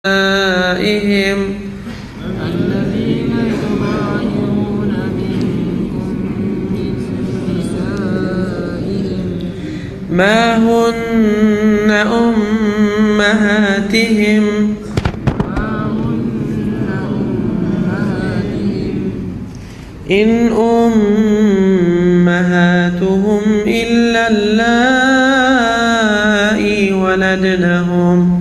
الذين يظاهرون منكم من نسائهم ما هن أمهاتهم إن أمهاتهم إلا اللائي ولدنهم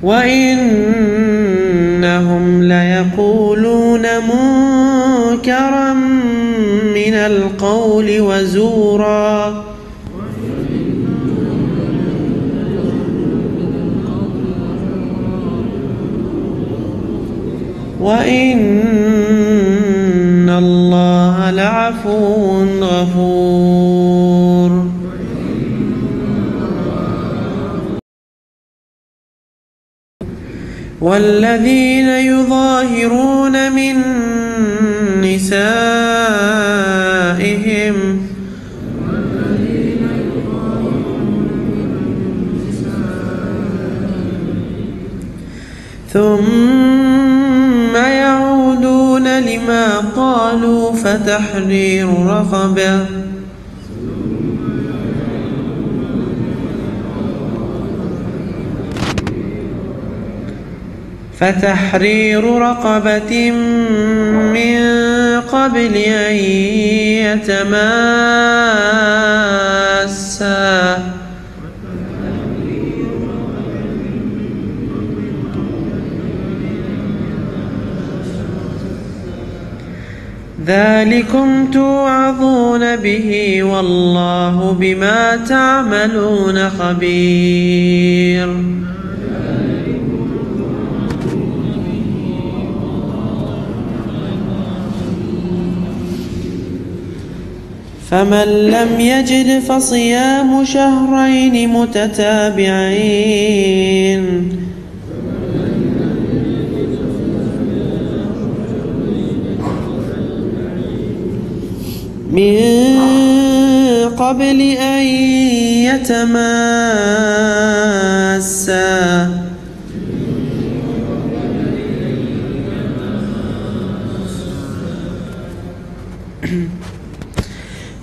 وإنهم ليقولون منكرا من القول وزورا وإن الله لعفو غفور. والذين يظاهرون من نسائهم ثم يعودون لما قالوا فتحرير رقبة من قبل أن يتماسا ذلكم توعظون به والله بما تعملون خبير. فمن لم يجد فصيام شهرين متتابعين من قبل أن يتماسا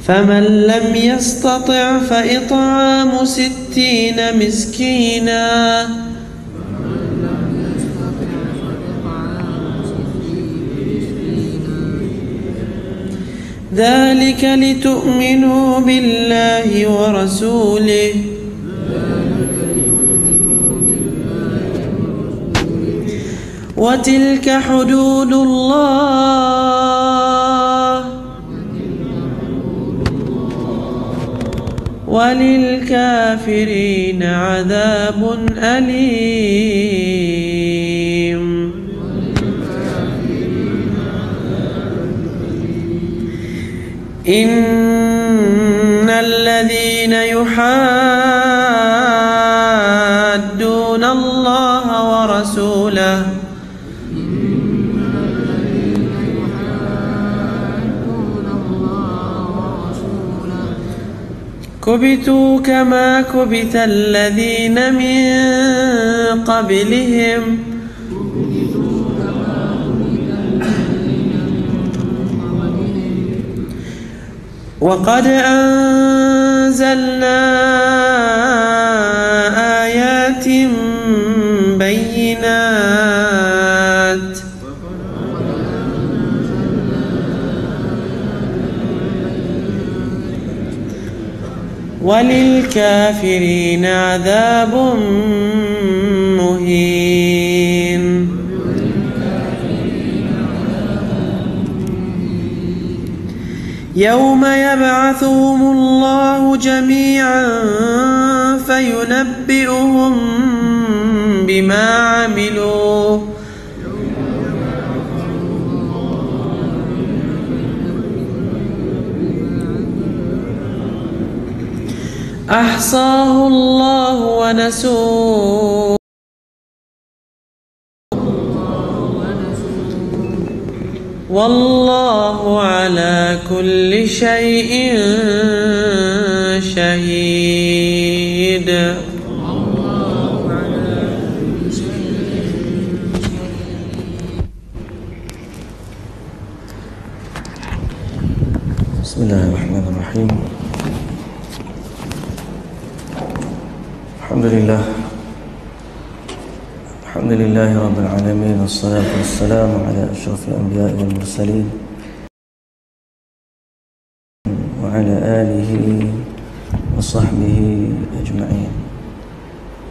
فمن لم يستطع فإطعام 60 مسكينا ذلك لتؤمنوا بالله ورسوله وتلك حدود الله وللكافرين عذاب أليم. إن الذين يحادون الله ورسوله كبتوا كما كبت الذين من قبلهم وقد أنزلنا آيات بينات وللكافرين عذاب مهين. يوم يبعثهم الله جميعا فينبئهم بما عملوا أحصاه الله ونسوه والله على كل كل شيء شهيد والله على كل شيء شهيد. بسم الله الرحمن الرحيم. الحمد لله رب العالمين، والصلاة والسلام على أشرف الأنبياء والمرسلين وعلى آله وصحبه أجمعين.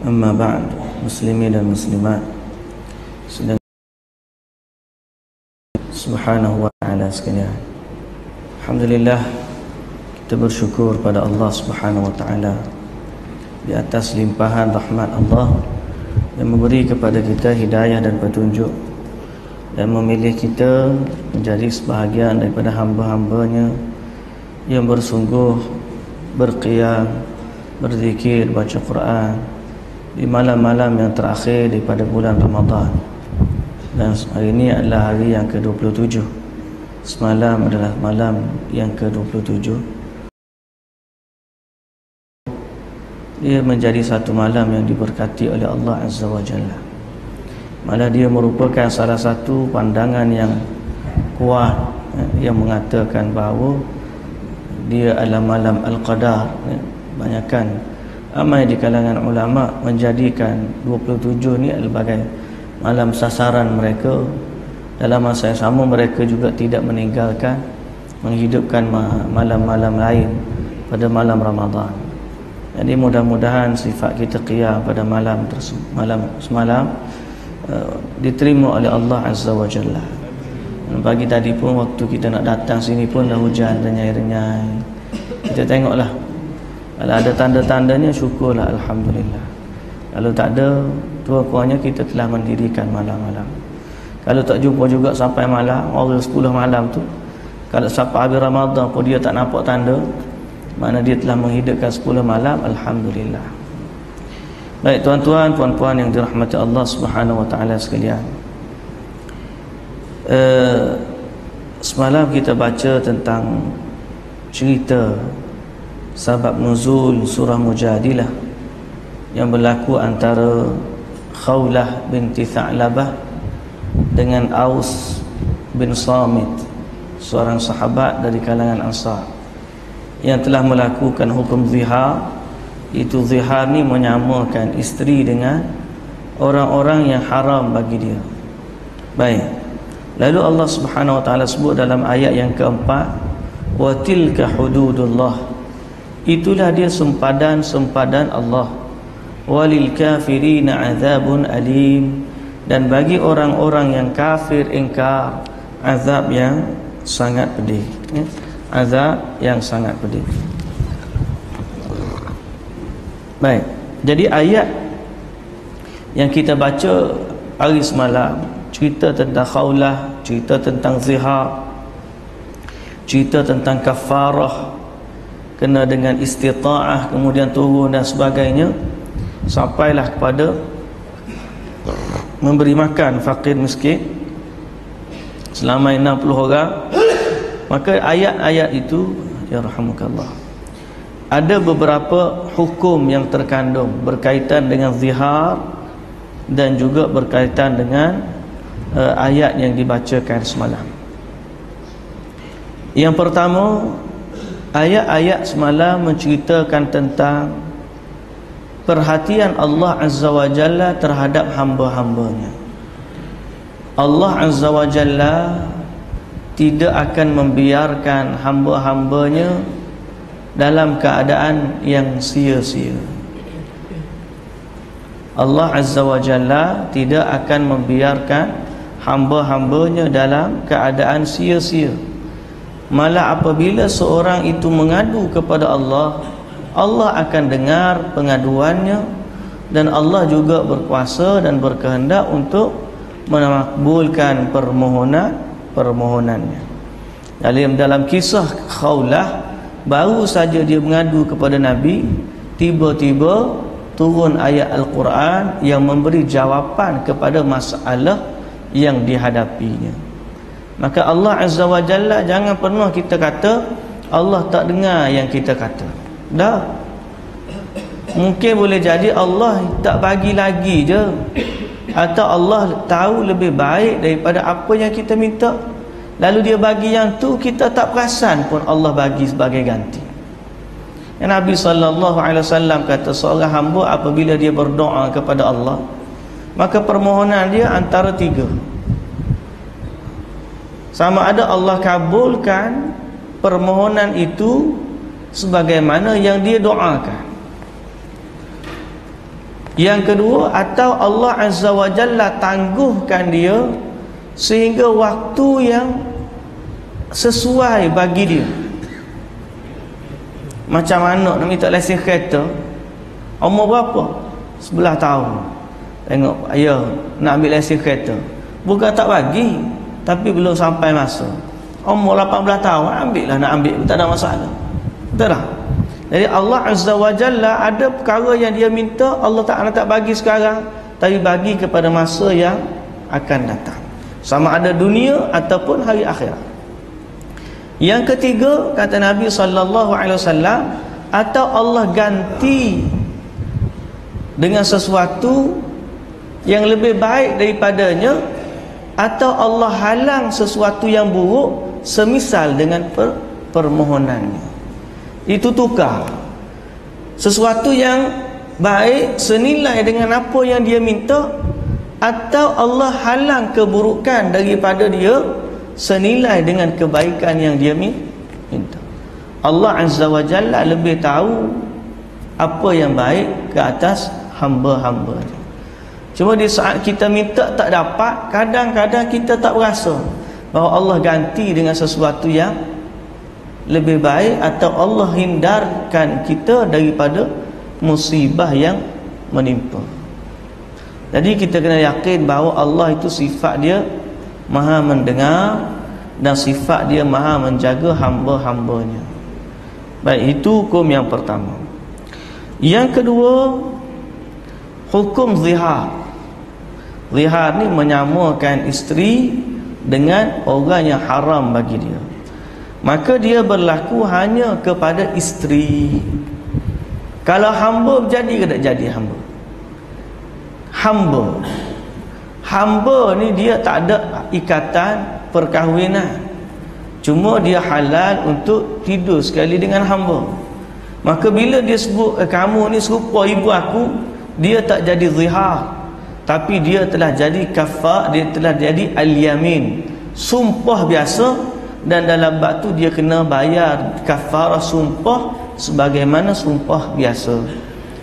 أما بعد، muslimin dan muslimat subhanahu wa ta'ala sekalian, alhamdulillah, kita bersyukur pada Allah subhanahu wa ta'ala di atas limpahan rahmat Allah yang memberi kepada kita hidayah dan petunjuk dan memilih kita menjadi sebahagian daripada hamba-hambanya yang bersungguh berqiyam, berzikir, baca Quran di malam-malam yang terakhir daripada bulan Ramadan. Dan hari ini adalah hari yang ke-27. Semalam adalah malam yang ke-27. Dia menjadi satu malam yang diberkati oleh Allah Azza wa Jalla. Malah dia merupakan salah satu pandangan yang kuat yang mengatakan bahawa dia adalah malam Al-Qadar. Banyakkan ramai di kalangan ulama menjadikan 27 ni sebagai malam sasaran mereka. Dalam masa yang sama mereka juga tidak meninggalkan menghidupkan malam-malam lain pada malam Ramadan. Jadi mudah-mudahan sifat kita qiyam pada malam semalam diterima oleh Allah Azza wa Jalla. Pagi tadi pun waktu kita nak datang sini pun dah hujan renyai-renyai. Kita tengoklah, kalau ada tanda-tandanya syukurlah, alhamdulillah. Kalau tak ada, kurang-kurangnya kita telah mendirikan malam-malam. Kalau tak jumpa juga sampai malam, orang 10 malam tu, kalau sampai habis Ramadan pun dia tak nampak tanda, mana dia telah menghidupkan 10 malam, alhamdulillah. Baik tuan-tuan, puan-puan yang dirahmati Allah Subhanahu wa taala sekalian. Semalam kita baca tentang cerita sebab nuzul surah Mujadilah yang berlaku antara Khawlah binti Tha'labah dengan Aus bin Samit, seorang sahabat dari kalangan Ansar yang telah melakukan hukum zihar. Itu zihar ni menyamakan isteri dengan orang-orang yang haram bagi dia. Baik, lalu Allah Subhanahu wa taala sebut dalam ayat yang keempat, wa tilka hududullah, itulah dia sempadan-sempadan Allah, walil kafirina azabun alim, dan bagi orang-orang yang kafir ingkar azab yang sangat pedih. Azab yang sangat pedih. Baik, jadi ayat yang kita baca hari semalam cerita tentang khawlah, cerita tentang zihar, cerita tentang kafarah kena dengan istita'ah, kemudian turun dan sebagainya, sampailah kepada memberi makan fakir miskin selama 60 orang. Maka ayat-ayat itu, ya rahmukallah, ada beberapa hukum yang terkandung berkaitan dengan zihar dan juga berkaitan dengan ayat yang dibacakan semalam. Yang pertama, ayat-ayat semalam menceritakan tentang perhatian Allah Azza wa Jalla terhadap hamba-hambanya. Allah Azza wa Jalla tidak akan membiarkan hamba-hambanya dalam keadaan yang sia-sia. Allah Azza wa Jalla tidak akan membiarkan hamba-hambanya dalam keadaan sia-sia. Malah apabila seorang itu mengadu kepada Allah, Allah akan dengar pengaduannya, dan Allah juga berkuasa dan berkehendak untuk memakbulkan permohonannya. Dalam kisah Khawlah, baru saja dia mengadu kepada Nabi, tiba-tiba turun ayat Al-Quran yang memberi jawapan kepada masalah yang dihadapinya. Maka Allah Azza wa Jalla jangan pernah kita kata Allah tak dengar yang kita kata. Dah. Mungkin boleh jadi Allah tak bagi lagi je, atau Allah tahu lebih baik daripada apa yang kita minta, lalu dia bagi yang tu, kita tak perasan pun Allah bagi sebagai ganti. Nabi SAW kata seorang hamba apabila dia berdoa kepada Allah, maka permohonan dia antara tiga. Sama ada Allah kabulkan permohonan itu sebagaimana yang dia doakan. Yang kedua, atau Allah Azza wa Jalla tangguhkan dia sehingga waktu yang sesuai bagi dia. Macam anak nak minta lesen kereta, umur berapa? 11 tahun. Tengok ayah nak ambil lesen kereta, bukan tak bagi, tapi belum sampai masa. Umur 18 tahun ambillah, nak ambil tak ada masalah. Betul tak? Jadi Allah Azza wa Jalla ada perkara yang dia minta Allah Ta'ala tak bagi sekarang, tapi bagi kepada masa yang akan datang, sama ada dunia ataupun hari akhirat. Yang ketiga, kata Nabi SAW, atau Allah ganti dengan sesuatu yang lebih baik daripadanya, atau Allah halang sesuatu yang buruk semisal dengan permohonannya. Itu tukar sesuatu yang baik senilai dengan apa yang dia minta, atau Allah halang keburukan daripada dia senilai dengan kebaikan yang dia minta. Allah Azza wa Jalla lebih tahu apa yang baik ke atas hamba-hambanya. Cuma di saat kita minta tak dapat, kadang-kadang kita tak berasa bahawa Allah ganti dengan sesuatu yang lebih baik, atau Allah hindarkan kita daripada musibah yang menimpa. Jadi kita kena yakin bahawa Allah itu sifat dia Maha mendengar, dan sifat dia Maha menjaga hamba-hambanya. Baik, itu hukum yang pertama. Yang kedua, hukum zihar. Zihar ni menyamakan isteri dengan orang yang haram bagi dia. Maka dia berlaku hanya kepada isteri. Kalau hamba jadi ke tak jadi hamba? Hamba ni dia tak ada ikatan perkahwinan, cuma dia halal untuk tidur sekali dengan hamba. Maka bila dia sebut kamu ni serupa ibu aku, dia tak jadi zihar, tapi dia telah jadi kafar, dia telah jadi al-yamin, sumpah biasa. Dan dalam bab tu dia kena bayar kafarah sumpah sebagaimana sumpah biasa,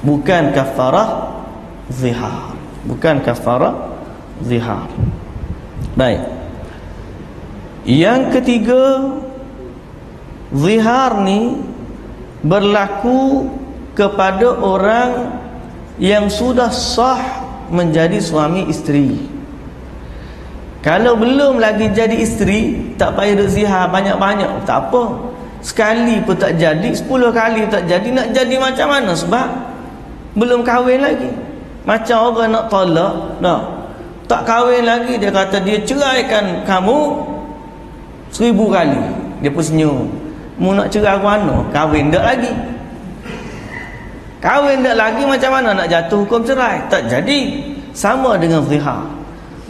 bukan kafarah zihar, bukan kafarah zihar. Baik. Yang ketiga, zihar ni berlaku kepada orang yang sudah sah menjadi suami isteri. Kalau belum lagi jadi isteri, tak payah duk zihar banyak-banyak, tak apa. Sekali pun tak jadi, 10 kali tak jadi, nak jadi macam mana? Sebab belum kahwin lagi. Macam orang nak tolak, tak kahwin lagi, dia kata dia ceraikan kamu 1000 kali. Dia pun senyum. Mu nak cerai mana? Kahwin tak lagi. Kahwin tak lagi, macam mana nak jatuh hukum cerai? Tak jadi. Sama dengan zihar.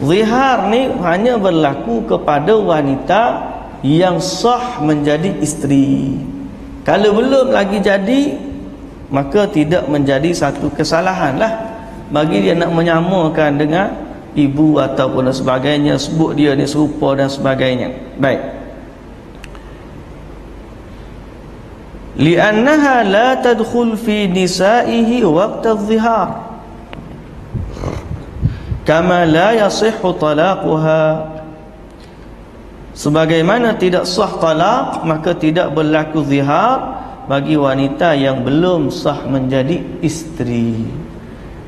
Zihar ni hanya berlaku kepada wanita yang sah menjadi isteri. Kalau belum lagi jadi, maka tidak menjadi satu kesalahan lah bagi dia nak menyamakan dengan ibu ataupun sebagainya, sebut dia ni serupa dan sebagainya. Baik. Li'annaha la tadkhul fi nisa'ihi waqta adh-dhihar kama la yasihhu talaquha. Sebagaimana tidak sah talak, maka tidak berlaku zihar bagi wanita yang belum sah menjadi isteri.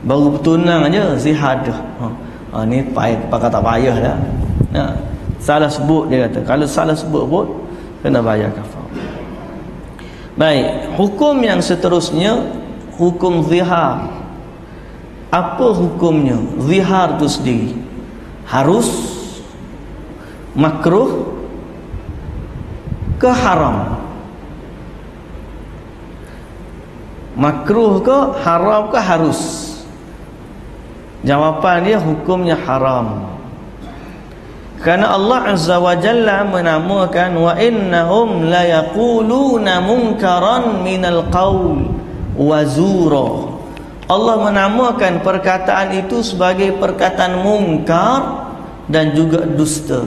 Baru bertunang aja zihar dah. Ni pakai tak payah dah. Salah sebut, dia kata. Kalau salah sebut pun kena bayar kafar. Baik, hukum yang seterusnya, hukum zihar. Apa hukumnya? Zihar tu sendiri harus makruh ke haram? Makruh ke haram ke harus? Jawapan dia hukumnya haram. Karena Allah Azza wa Jalla menamakan wa innahum la yaquluna munkaran minal qaul wa zura. Allah menamakan perkataan itu sebagai perkataan mungkar dan juga dusta.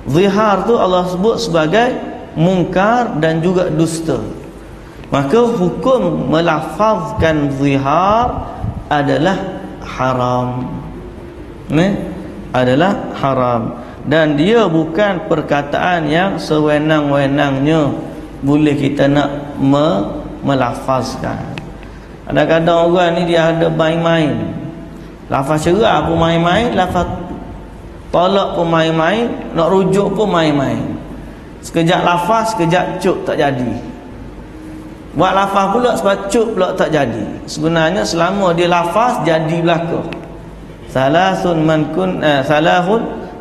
Zihar tu Allah sebut sebagai mungkar dan juga dusta. Maka hukum melafazkan zihar adalah haram. Adalah haram, dan dia bukan perkataan yang sewenang-wenangnya boleh kita nak melafazkan. Kadang-kadang orang ni dia ada main-main, lafaz cerah pun main-main, lafaz tolak pun main-main, nak rujuk pun main-main. Sekejap lafaz, sekejap cuk tak jadi. Buat lafaz pula sebab cuk pula tak jadi. Sebenarnya selama dia lafaz jadi belaka. Salasun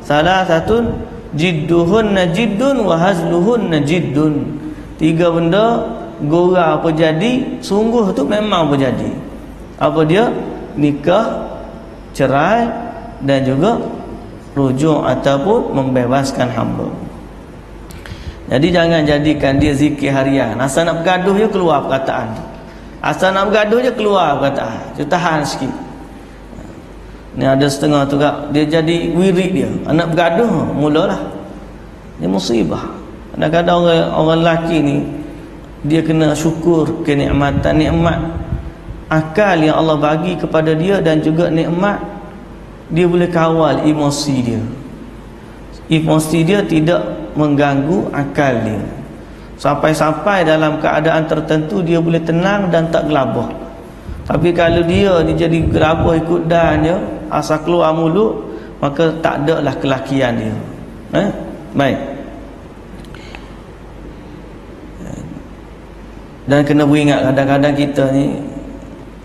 salasatun jidduhunna jiddun wa hazluhunna jiddun. 3 benda gora apa jadi, sungguh tu memang apa jadi. Apa dia? Nikah, cerai dan juga rujuk ataupun membebaskan hamba. Jadi jangan jadikan dia zikir harian. Asal nak bergaduh je keluar perkataan. Asal nak bergaduh je keluar perkataan. Kita tahan sikit. Ni ada setengah tu kak, dia jadi wirid dia. Anak bergaduh, mulalah. Dia musibah. Kadang-kadang orang lelaki ni, dia kena syukur kenikmatan, nikmat akal yang Allah bagi kepada dia, dan juga nikmat dia boleh kawal emosi dia. Emosi dia tidak mengganggu akal dia. Sampai-sampai dalam keadaan tertentu dia boleh tenang dan tak gelabah. Tapi kalau dia ni jadi gelabah ikut dan dia, asal keluar mulut, maka tak ada lah kelakian dia. Baik. Dan kena beringat, kadang-kadang kita ni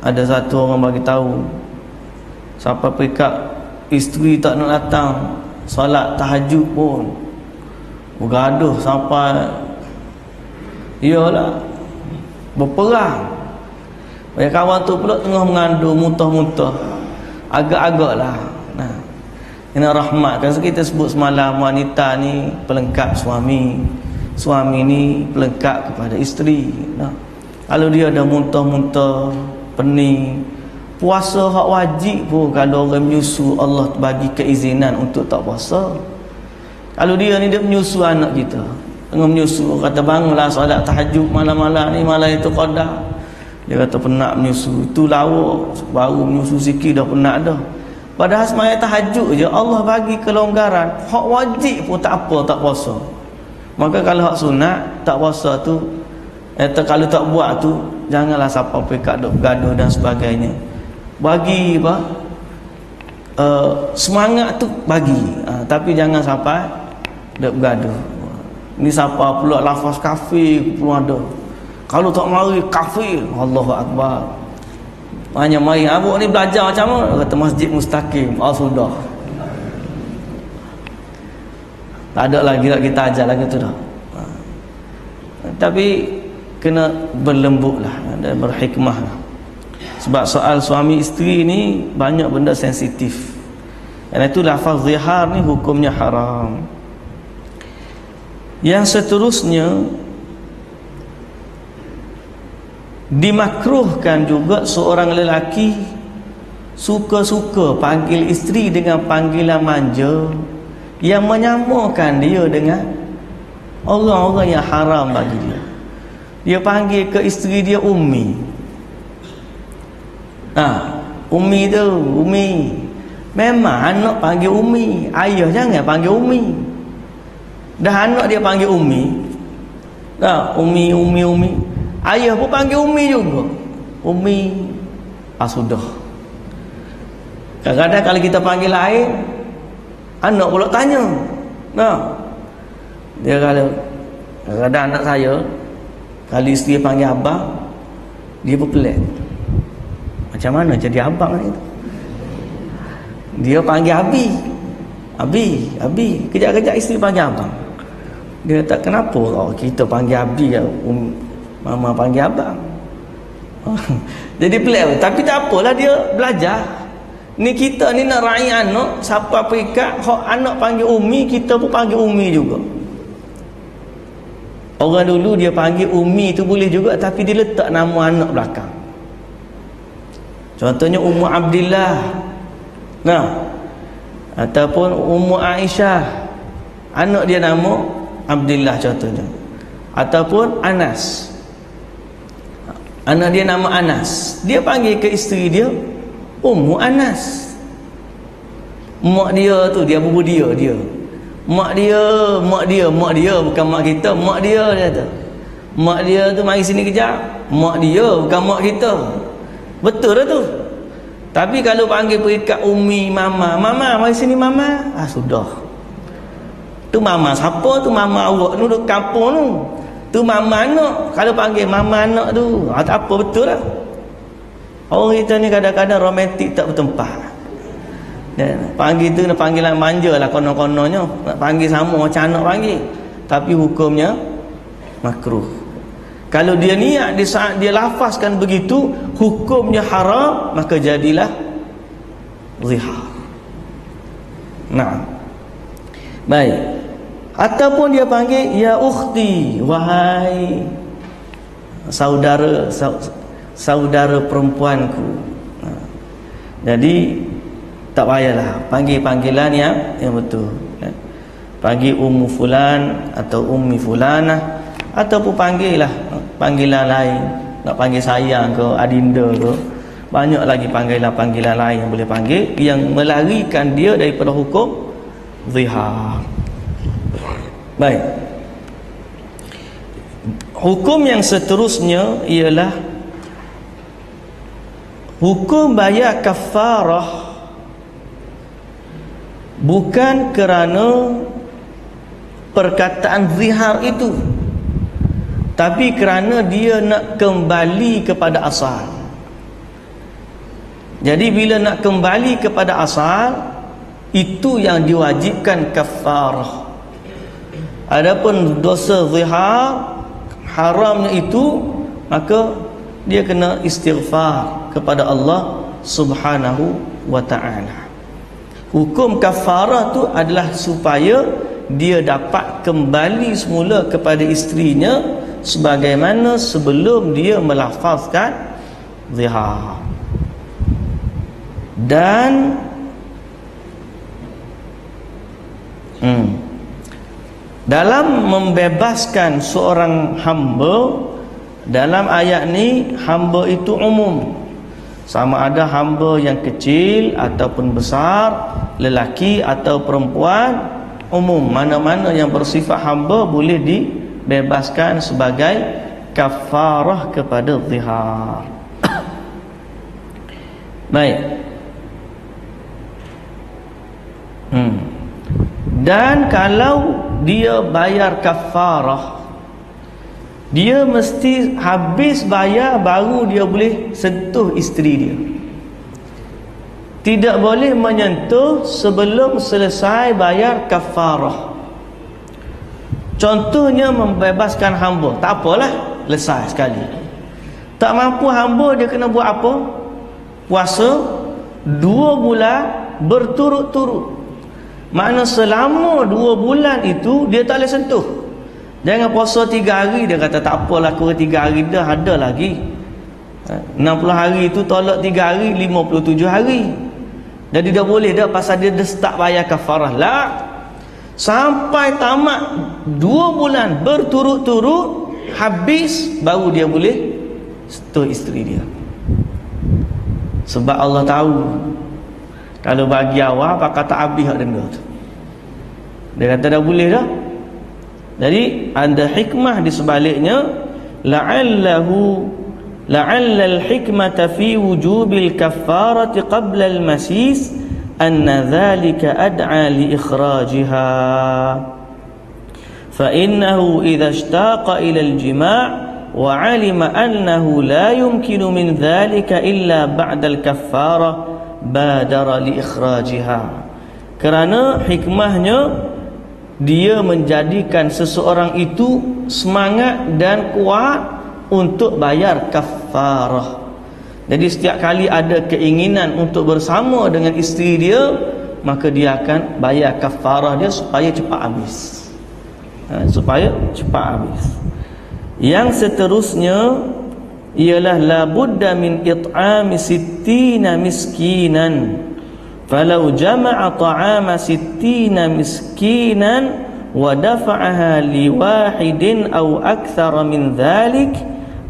ada satu orang bagi tahu, sampai pekat isteri tak nak datang solat tahajud pun bergaduh sampai iyalah berperang. Banyak kawan tu pula tengah mengandung, muntah-muntah, agak-agak lah. Nah, kena rahmat. Kan kita sebut semalam, wanita ni pelengkap suami, suami ni pelengkap kepada isteri. Nah, kalau dia ada muntah-muntah, pening, puasa hak wajib pun kalau orang menyusu, Allah bagi keizinan untuk tak puasa. Kalau dia ni dia menyusu anak kita, tengah menyusu, kata bangunlah solat tahajud malam-malam ni, malam itu qada. Dia kata penat menyusu, itu lawak, baru menyusu sikit dah penat dah. Padahal semaya tahajud je Allah bagi kelonggaran. Hak wajib pun tak apa, tak puasa. Maka kalau hak sunat tak puasa tu, kalau tak buat tu, janganlah siapa pekat duk bergaduh dan sebagainya. Bagi apa? Semangat tu bagi, tapi jangan sampai duk bergaduh. Ni siapa pula lafaz kafir pun ada. Kalau tak mari kafir, Allahu Akbar. Hanya mari abuk ni belajar macam mana? Kata masjid mustaqim. Sudah. Tak ada lagi nak kita ajar lagi tu dah. Tapi kena berlembut lah dan berhikmah lah. Sebab soal suami isteri ni banyak benda sensitif. Kerana itu lafaz zihar ni hukumnya haram. Yang seterusnya, dimakruhkan juga seorang lelaki suka-suka panggil isteri dengan panggilan manja yang menyamakan dia dengan orang-orang yang haram bagi dia. Dia panggil ke isteri dia Ummi. Ummi tu, Ummi. Memang anak panggil Ummi, ayah jangan panggil Ummi. Dah anak dia panggil Ummi. Ummi. Ayah pun panggil Ummi juga. Ummi. Sudah. Kadang-kadang kalau kita panggil lain, anak pula tanya. Dia kadang-kadang anak saya, kalau isteri panggil abang, dia pun pelik. Macam mana jadi abang ni? Dia panggil abi. Abi. Kejap-kejap isteri panggil abang. Dia kata, kenapa kita panggil Abi, mama panggil abang? Jadi pelik. Tapi tak apalah, dia belajar. Ni kita ni nak raih anak, siapa perikat hak anak panggil Umi, kita pun panggil Umi juga. Orang dulu dia panggil Umi tu boleh juga, tapi dia letak nama anak belakang. Contohnya Ummu Abdillah, nah, ataupun Ummu Aisyah, anak dia nama Abdillah contohnya. Ataupun Anas, anak dia nama Anas, dia panggil ke isteri dia Ummu Anas. Mak dia tu, dia bubu dia. Mak dia bukan mak kita, mak dia kata. Mak dia tu mari sini kejap. Mak dia bukan mak kita. Betul dah tu. Tapi kalau panggil perikat Umi, mama mari sini mama. Sudah. Tu mama siapa tu? Mama awak tu duduk kampung tu. Tu mama anak. Kalau panggil mama anak tu, tak apa, betul lah. Orang kita ni kadang-kadang romantik tak bertempat. Dan panggil tu panggilan manja lah konon-kononnya. Nak panggil sama macam anak panggil. Tapi hukumnya makruh. Kalau dia niat di saat dia lafazkan begitu, hukumnya haram, maka jadilah zihar. Nah. Baik. Ataupun dia panggil ya ukhti, wahai saudara perempuanku. Jadi tak payahlah panggil panggilan yang betul. Panggil ummu fulan atau ummi fulanah, ataupun panggillah panggilan lain. Nak panggil sayang ke, adinda ke, banyak lagi panggilan lain yang boleh panggil, yang melarikan dia daripada hukum zihar. Baik. Hukum yang seterusnya ialah hukum bayar kafarah, bukan kerana perkataan zihar itu, tapi kerana dia nak kembali kepada asal. Jadi bila nak kembali kepada asal, itu yang diwajibkan kafarah. Adapun dosa zihar, haramnya itu, maka dia kena istighfar kepada Allah Subhanahu wa ta'ala. Hukum kafarah tu adalah supaya dia dapat kembali semula kepada isterinya sebagaimana sebelum dia melafazkan zihar. Dan dalam membebaskan seorang hamba, dalam ayat ni hamba itu umum, sama ada hamba yang kecil ataupun besar, lelaki atau perempuan, umum. Mana-mana yang bersifat hamba boleh dibebaskan sebagai kafarah kepada zihar. Baik. Dan kalau dia bayar kafarah, dia mesti habis bayar baru dia boleh sentuh isteri dia. Tidak boleh menyentuh sebelum selesai bayar kafarah. Contohnya membebaskan hamba, tak apalah, selesai sekali. Tak mampu hamba, dia kena buat apa? Puasa 2 bulan berturut-turut. Makna selama 2 bulan itu dia tak boleh sentuh. Jangan puasa 3 hari, dia kata tak apalah, kurang 3 hari dah, ada lagi 60 hari itu tolak 3 hari, 57 hari. Jadi dah boleh dah, pasal dia dah start bayar kafarah lah. Sampai tamat 2 bulan berturut-turut habis, baru dia boleh sentuh isteri dia. Sebab Allah tahu kalau bagi awal apa kata habis hak denda tu. Dia kata dah boleh dah. Jadi ada hikmah di sebaliknya, la'alla al-hikmata fi wujubil kaffarati qabla al-masis anna dhalika ad'a li ikhrajiha. Fa innahu idha ishtaqa ila al-jima' wa 'alima annahu la yumkinu min dhalika illa ba'da al-kaffarah badara li ikhrajiha. Kerana hikmahnya dia menjadikan seseorang itu semangat dan kuat untuk bayar kafarah. Jadi setiap kali ada keinginan untuk bersama dengan isteri dia, maka dia akan bayar kafarah dia supaya cepat habis. Supaya cepat habis. Yang seterusnya ialah la budda min it'ami sittina miskinan. Falau jama'a ta'ama sittina miskinan wa dafa'aha li wahidin aw akthara min dhalik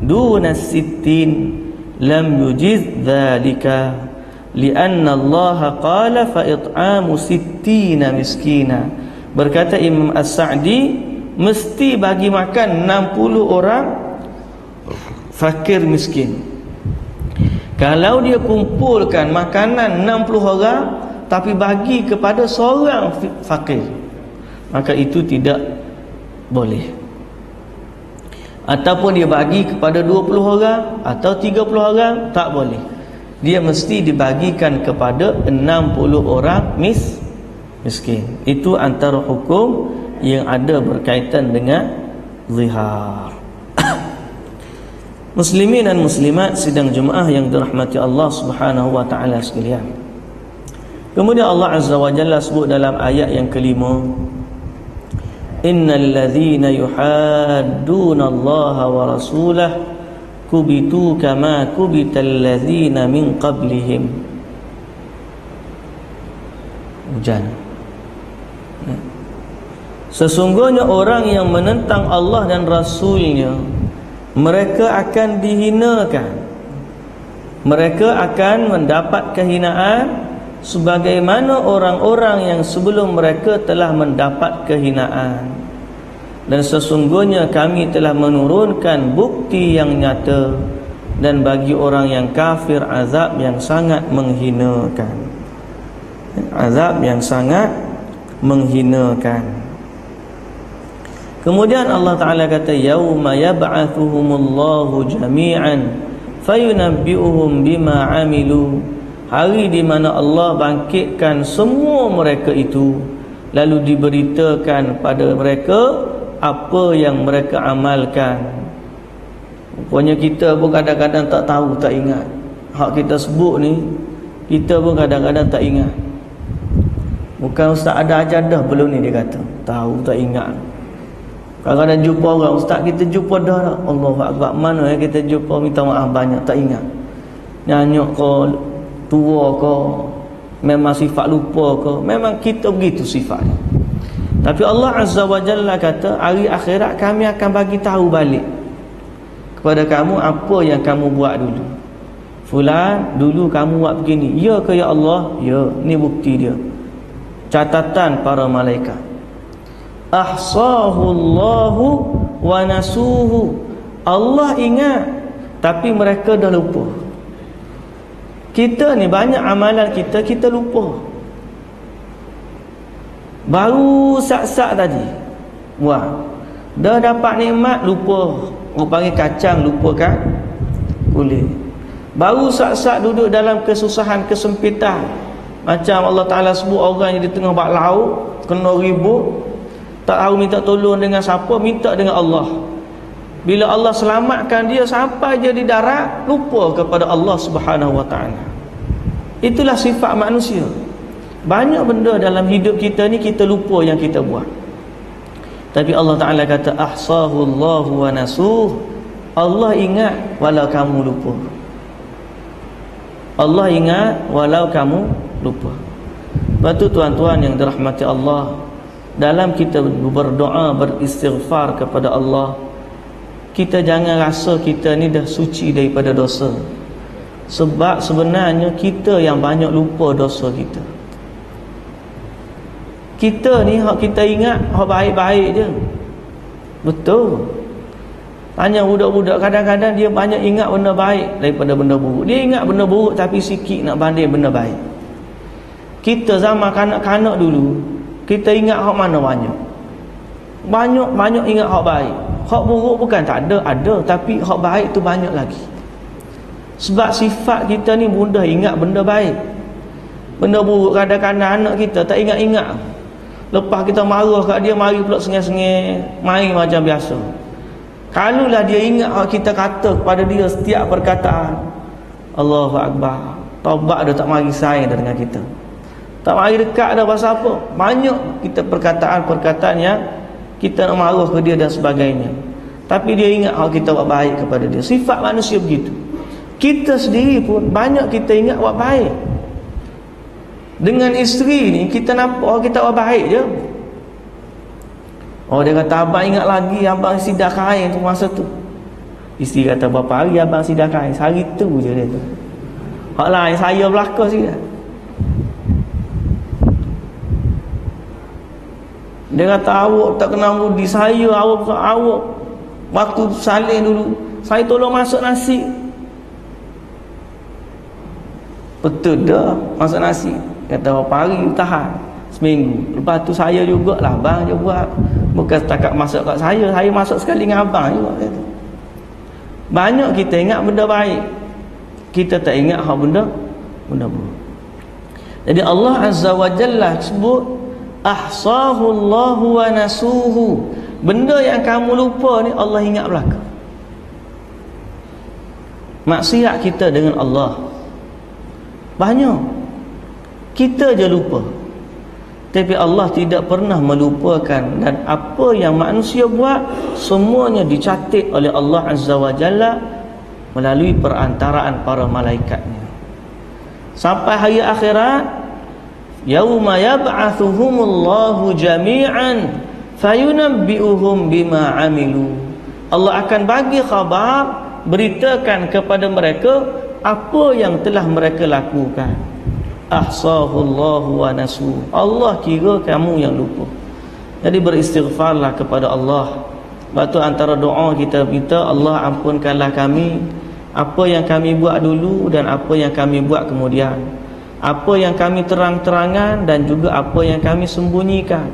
duna sittin lam yujiz dhalika lianna Allah qala fa it'amu sittina miskina. Berkata Imam As-Sa'di, mesti bagi makan 60 orang fakir miskin. Kalau dia kumpulkan makanan 60 orang tapi bagi kepada seorang fakir, maka itu tidak boleh. Ataupun dia bagi kepada 20 orang atau 30 orang, tak boleh. Dia mesti dibagikan kepada 60 orang miskin. Itu antara hukum yang ada berkaitan dengan zihar. Muslimin dan muslimat sidang Jumaah yang dirahmati Allah Subhanahu wa taala sekalian. Kemudian Allah Azza wa Jalla sebut dalam ayat yang kelima, innal ladzina yuhadduna Allah wa rasulahu kubitu kama kubital ladzina min qablihim. Hujan. Sesungguhnya orang yang menentang Allah dan Rasulnya, mereka akan dihinakan. Mereka akan mendapat kehinaan sebagaimana orang-orang yang sebelum mereka telah mendapat kehinaan. Dan sesungguhnya kami telah menurunkan bukti yang nyata, dan bagi orang yang kafir azab yang sangat menghinakan. Azab yang sangat menghinakan. Kemudian Allah Ta'ala kata, yauma yab'athuhumullahu jami'an fayunabbi'uhum bima 'amilu. Hari di mana Allah bangkitkan semua mereka itu, lalu diberitakan pada mereka apa yang mereka amalkan. Rupanya kita pun kadang-kadang tak tahu, tak ingat. Hak kita sebut ni, kita pun kadang-kadang tak ingat. Bukan ustaz ada ajar dah belum ni, dia kata tahu tak ingat. Kadang-kadang jumpa orang, ustaz kita jumpa dah tak? Allahu Akbar, mana kita jumpa minta maaf banyak, tak ingat. Nyanyuk ke, tua ke, memang sifat lupa ke, memang kita begitu sifat. Tapi Allah Azza wa Jalla kata, hari akhirat kami akan bagi tahu balik kepada kamu apa yang kamu buat dulu. Fulan, dulu kamu buat begini. Ya ke ya Allah? Ya, ni bukti dia. Catatan para malaikat. Ahsahu Allahu wa nasuhu. Allah ingat, tapi mereka dah lupa. Kita ni banyak amalan kita lupa. Baru sak-sak tadi, wah, dah dapat nikmat lupa. Orang panggil kacang, lupakan kulit. Baru sak-sak duduk dalam kesusahan, kesempitan, macam Allah Ta'ala sebut orang yang di tengah bak laut, kena ribut, tak tahu minta tolong dengan siapa, minta dengan Allah. Bila Allah selamatkan dia, sampai dia di darat, lupa kepada Allah Subhanahu wa ta'ala. Itulah sifat manusia. Banyak benda dalam hidup kita ni kita lupa yang kita buat. Tapi Allah Ta'ala kata, ahsahu Allahu wa nasuh. Allah ingat walau kamu lupa. Allah ingat walau kamu lupa. Sebab tu tuan-tuan yang dirahmati Allah, dalam kita berdoa, beristighfar kepada Allah, kita jangan rasa kita ni dah suci daripada dosa. Sebab sebenarnya kita yang banyak lupa dosa kita. Kita ni hak kita ingat hak baik-baik je. Betul. Tanya budak-budak, kadang-kadang dia banyak ingat benda baik daripada benda buruk. Dia ingat benda buruk tapi sikit nak banding benda baik. Kita zaman kanak-kanak dulu, kita ingat hak mana banyak. Banyak ingat hak baik. Hak buruk bukan tak ada, tapi hak baik tu banyak lagi. Sebab sifat kita ni mudah ingat benda baik. Benda buruk kadang-kadang anak kita tak ingat-ingat. Lepas kita marah kat dia, mari pula sengih-sengih main macam biasa. Kalulah dia ingat kita kata kepada dia setiap perkataan, Allahu Akbar, taubat dah tak mari sayang dah dengan kita, tak mari dekat dah. Pasal apa? Banyak kita perkataan-perkataan yang kita nak marah ke dia dan sebagainya. Tapi dia ingat kita buat baik kepada dia. Sifat manusia begitu. Kita sendiri pun banyak kita ingat buat baik. Dengan isteri ni kita nampak kita buat baik je. Oh, dia kata, abang ingat lagi abang sidak kain tu masa tu. Isteri kata, berapa hari abang sidak kain? Sehari tu je dia tu. Hak lain saya belakang sikit. Dia kata, awak tak kenal budi saya, awak waktu salin dulu saya tolong masak nasi. Betul dah masak nasi. Kata, berapa hari tahan? Seminggu. Lepas tu saya jugalah, abang je buat. Bukan setakat masak kat saya masak sekali dengan abang juga. Banyak kita ingat benda baik, kita tak ingat benda buruk. Jadi Allah Azza wa Jalla sebut ahsahu Allahu wa nasuhu. Benda yang kamu lupa ni Allah ingat belaka. Maksiat kita dengan Allah banyak, kita je lupa. Tapi Allah tidak pernah melupakan, dan apa yang manusia buat semuanya dicatat oleh Allah Azza wa Jalla melalui perantaraan para malaikatnya. Sampai hari akhirat, yauma yab'atsuhumullahu jami'an fayunabbi'uhum bima 'amilu. Allah akan bagi khabar, beritakan kepada mereka apa yang telah mereka lakukan. Ahsahullahu wa nasu. Allah kira kamu yang lupa. Jadi beristighfarlah kepada Allah. Sebab tu antara doa kita minta, Allah ampunkanlah kami apa yang kami buat dulu dan apa yang kami buat kemudian, apa yang kami terang-terangan dan juga apa yang kami sembunyikan,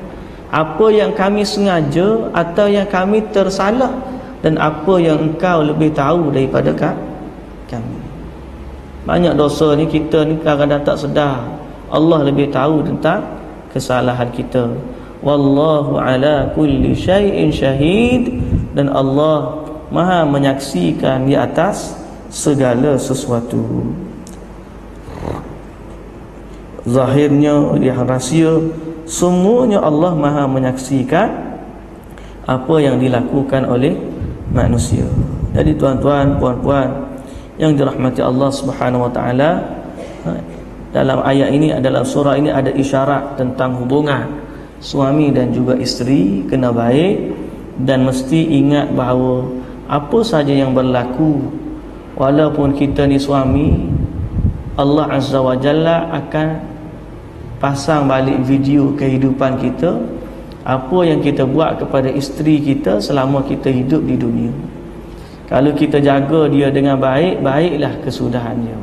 apa yang kami sengaja atau yang kami tersalah, dan apa yang Engkau lebih tahu daripada kami. Banyak dosa ni kita ni kadang-kadang tak sedar. Allah lebih tahu tentang kesalahan kita. Wallahu ala kulli syai'in syahid. Dan Allah Maha menyaksikan di atas segala sesuatu. Zahirnya, yang rahsia, semuanya Allah Maha menyaksikan apa yang dilakukan oleh manusia. Jadi tuan-tuan, puan-puan yang dirahmati Allah Subhanahu wa taala, dalam ayat ini, dalam surah ini ada isyarat tentang hubungan suami dan juga isteri kena baik, dan mesti ingat bahawa apa saja yang berlaku, walaupun kita ni suami, Allah Azza wa Jalla akan pasang balik video kehidupan kita, apa yang kita buat kepada isteri kita selama kita hidup di dunia. Kalau kita jaga dia dengan baik, baiklah kesudahan dia.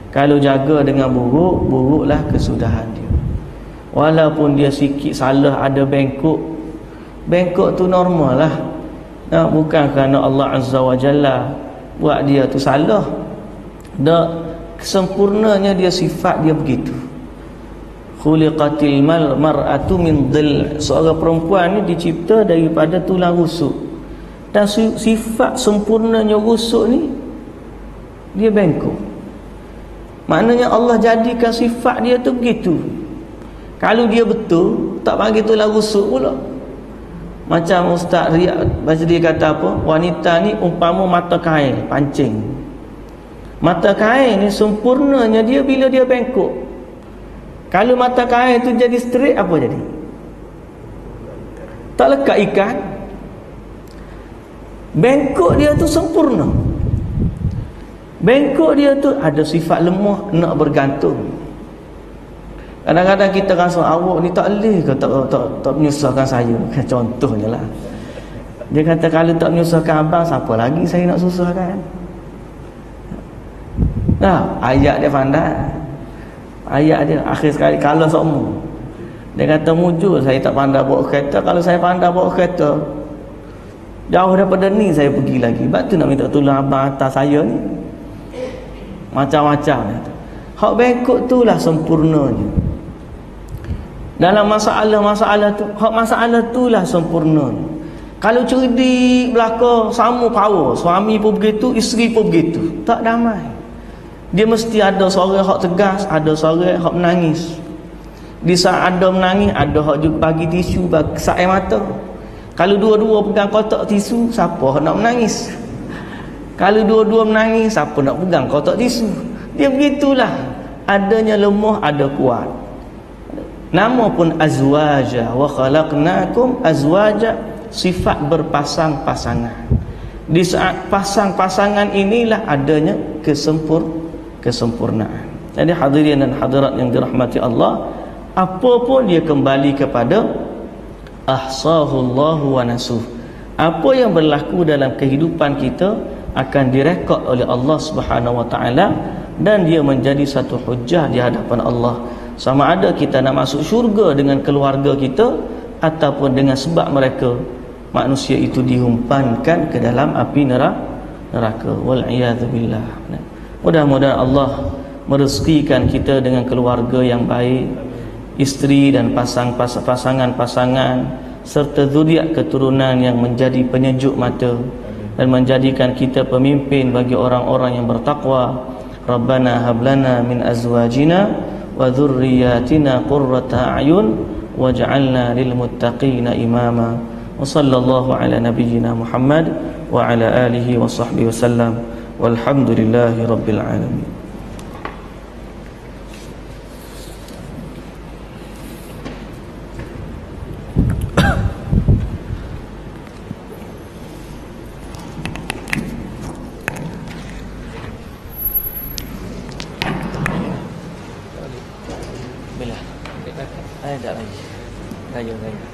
Kalau jaga dengan buruk, buruklah kesudahan dia. Walaupun dia sikit salah, ada bengkok tu normal lah. Nah, bukan kerana Allah Azza wa Jalla buat dia tu salah. Dak, kesempurnanya dia, sifat dia begitu. Khuliqatil mar'atu min dhil. Seorang perempuan ni dicipta daripada tulang rusuk. Dan sifat sempurnanya rusuk ni, dia bengkok. Maknanya Allah jadikan sifat dia tu begitu. Kalau dia betul, tak bagi tulang rusuk pula. Macam Ustaz Riyad baca, dia kata apa? Wanita ni umpama mata kain pancing. Mata kain ni sempurnanya dia bila dia bengkok. Kalau mata kain tu jadi straight, apa jadi? Tak lekat ikan. Bengkok dia tu sempurna. Bengkok dia tu ada sifat lemah, nak bergantung. Kadang-kadang kita rasa awak ni tak boleh ke tak menyusahkan saya. Contohnya lah, dia kata kalau tak menyusahkan abang, siapa lagi saya nak susahkan? Nah, ayat dia pandai. Ayat dia akhir sekali kalau semua. Dia kata mujur saya tak pandai bawa kereta. Kalau saya pandai bawa kereta, jauh daripada ni saya pergi lagi. Sebab tu nak minta tolong abang atas saya ni. Macam-macam. Hak bengkok itulah sempurnanya. Dalam masalah-masalah tu, hak masalah itulah sempurnanya. Kalau cerdik belaka sama power, suami pun begitu, isteri pun begitu, tak damai. Dia mesti ada seorang hak tegas, ada seorang hak menangis. Di saat ada menangis, ada hak juga bagi tisu, bagi air mata. Kalau dua-dua pegang kotak tisu, siapa nak menangis? Kalau dua-dua menangis, siapa nak pegang kotak tisu? Dia begitulah. Adanya lemah, ada kuat. Nama pun azwaja, wa khalaqnakum azwaja, sifat berpasang-pasangan. Di saat pasang-pasangan inilah adanya kesempurnaan. Jadi hadirin dan hadirat yang dirahmati Allah, apa pun dia kembali kepada ahsahullahu wa nasuh. Apa yang berlaku dalam kehidupan kita akan direkod oleh Allah Subhanahu wa taala dan dia menjadi satu hujah di hadapan Allah. Sama ada kita nak masuk syurga dengan keluarga kita ataupun dengan sebab mereka manusia itu dihumpankan ke dalam api neraka. Wal iyad billah. Mudah-mudahan Allah merezekikan kita dengan keluarga yang baik, isteri dan pasangan-pasangan serta zuriat keturunan yang menjadi penyejuk mata dan menjadikan kita pemimpin bagi orang-orang yang bertakwa. Rabbana hablana min azwajina wa dhurriyyatina qurrata a'yun waj'alna lil muttaqina imama. Wa sallallahu ala nabiyyina Muhammad wa ala alihi wa sahbihi wasallam. Walhamdulillahi rabbil alamin. Bila? Ada lagi. Gaya.